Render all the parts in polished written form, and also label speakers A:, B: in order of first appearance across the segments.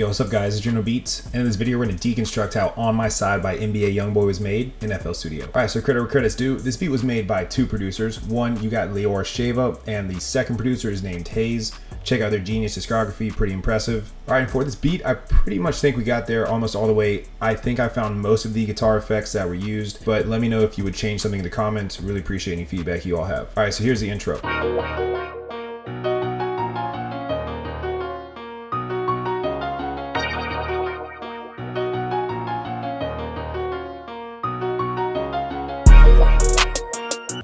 A: Yo, what's up guys, it's Juno Beats, and in this video we're going to deconstruct how On My Side by NBA Youngboy was made in FL Studio. Alright, so credit where credit's due. This beat was made by two producers. One, you got Leor, Shevah, and the second producer is named Haze. Check out their genius discography, pretty impressive. Alright, and for this beat, I pretty much think we got there almost all the way. I think I found most of the guitar effects that were used, but let me know if you would change something in the comments. Really appreciate any feedback you all have. Alright, so here's the intro.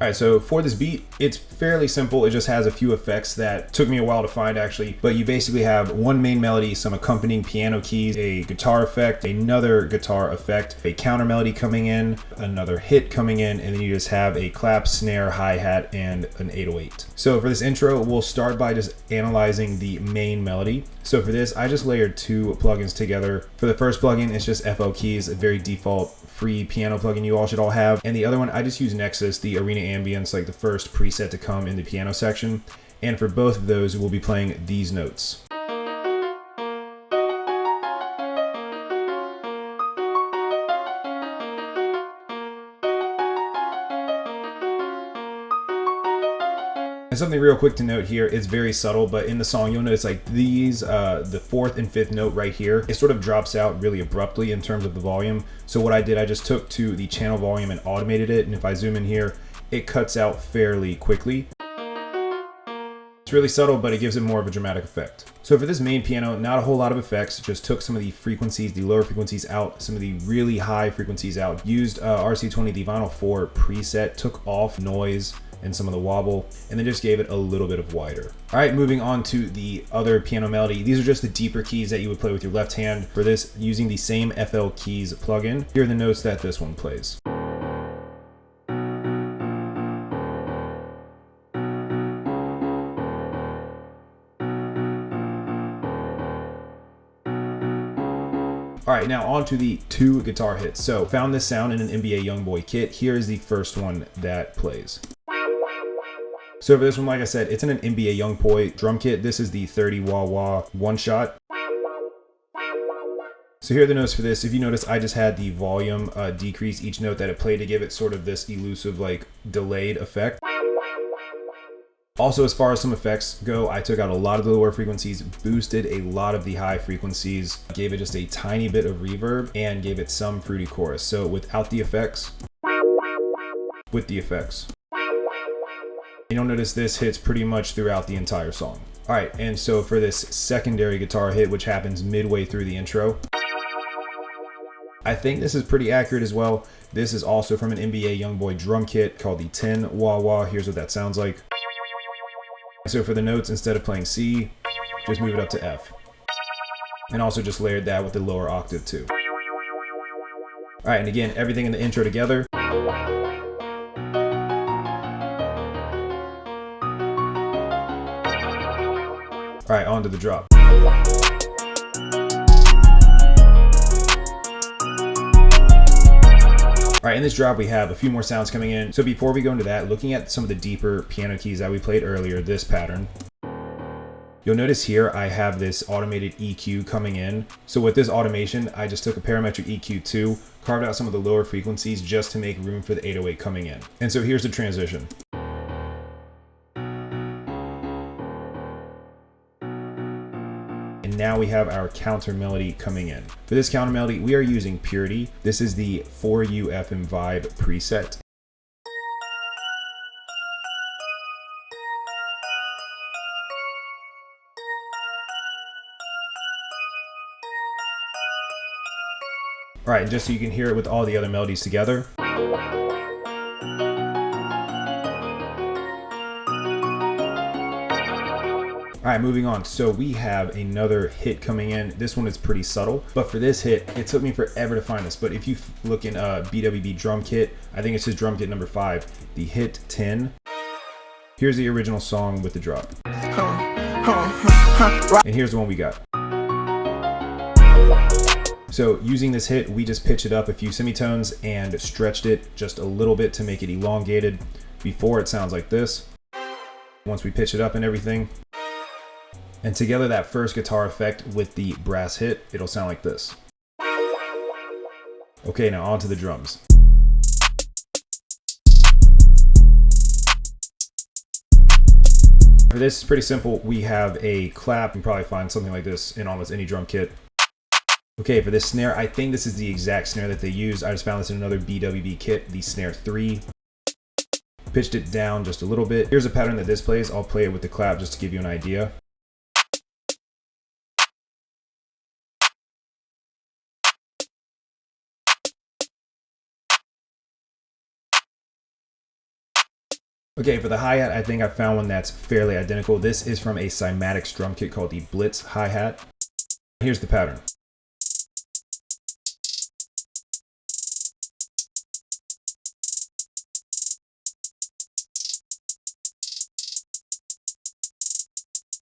A: Alright, so for this beat, it's fairly simple. It just has a few effects that took me a while to find actually, but you basically have one main melody, some accompanying piano keys, a guitar effect, another guitar effect, a counter melody coming in, another hit coming in, and then you just have a clap, snare, hi-hat, and an 808. So for this intro, we'll start by just analyzing the main melody. So for this, I just layered two plugins together. For the first plugin, it's just FL Keys, a very default free piano plugin you all should all have. And the other one, I just use Nexus, the arena ambience, like the first preset to come in the piano section. And for both of those, we'll be playing these notes. And something real quick to note here, it's very subtle, but in the song you'll notice like these, the fourth and fifth note right here, it sort of drops out really abruptly in terms of the volume. So what I did, I just took to the channel volume and automated it, and if I zoom in here, it cuts out fairly quickly. It's really subtle, but it gives it more of a dramatic effect. So for this main piano, not a whole lot of effects, just took some of the frequencies, the lower frequencies out, some of the really high frequencies out, used RC20, the Vinyl 4 preset, took off noise and some of the wobble, and then just gave it a little bit of wider. All right, moving on to the other piano melody. These are just the deeper keys that you would play with your left hand. For this, using the same FL Keys plugin, here are the notes that this one plays. All right, now on to the two guitar hits. So found this sound in an NBA Youngboy kit. Here is the first one that plays. So for this one, like I said, it's in an NBA Youngboy drum kit. This is the 30 wah wah one shot. So here are the notes for this. If you notice, I just had the volume decrease each note that it played to give it sort of this elusive, like delayed effect. Also, as far as some effects go, I took out a lot of the lower frequencies, boosted a lot of the high frequencies, gave it just a tiny bit of reverb, and gave it some fruity chorus. So without the effects, with the effects. You'll notice this hits pretty much throughout the entire song. All right, and so for this secondary guitar hit, which happens midway through the intro, I think this is pretty accurate as well. This is also from an NBA Youngboy drum kit called the 10 wah wah. Here's what that sounds like. So for the notes, instead of playing C, just move it up to F. And also just layered that with the lower octave too. All right, and again, everything in the intro together. All right, on to the drop. All right, in this drop we have a few more sounds coming in. So before we go into that, looking at some of the deeper piano keys that we played earlier, this pattern, you'll notice here I have this automated EQ coming in. So with this automation, I just took a parametric EQ2, carved out some of the lower frequencies just to make room for the 808 coming in. And so here's the transition. And now we have our counter melody coming in. For this counter melody, we are using Purity. This is the 4UFM Vibe preset. All right, and just so you can hear it with all the other melodies together. All right, moving on. So we have another hit coming in. This one is pretty subtle, but for this hit, it took me forever to find this. But if you look in BWB drum kit, I think it's his drum kit number 5, the hit 10. Here's the original song with the drop. And here's the one we got. So using this hit, we just pitched it up a few semitones and stretched it just a little bit to make it elongated. Before it sounds like this. Once we pitch it up and everything, And together that first guitar effect with the brass hit, it'll sound like this. Okay, now on to the drums. For this, it's pretty simple. We have a clap. You can probably find something like this in almost any drum kit. Okay, for this snare, I think this is the exact snare that they use. I just found this in another BWB kit, the snare 3. Pitched it down just a little bit. Here's a pattern that this plays. I'll play it with the clap just to give you an idea. Okay, for the hi-hat, I think I found one that's fairly identical. This is from a Cymatics drum kit called the Blitz hi-hat. Here's the pattern.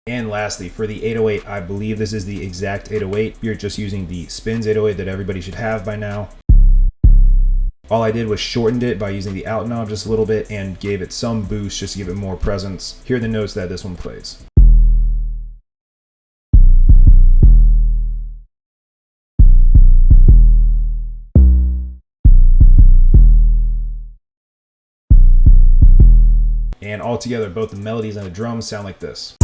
A: And lastly, for the 808, I believe this is the exact 808. You're just using the Spins 808 that everybody should have by now. All I did was shortened it by using the out knob just a little bit and gave it some boost just to give it more presence. Here are the notes that this one plays. And all together, both the melodies and the drums sound like this.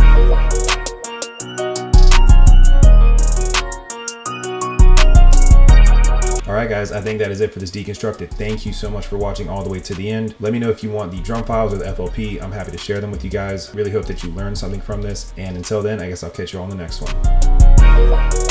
A: Alright guys, I think that is it for this Deconstructed. Thank you so much for watching all the way to the end. Let me know if you want the drum files or the FLP. I'm happy to share them with you guys. Really hope that you learned something from this. And until then, I guess I'll catch you all on the next one.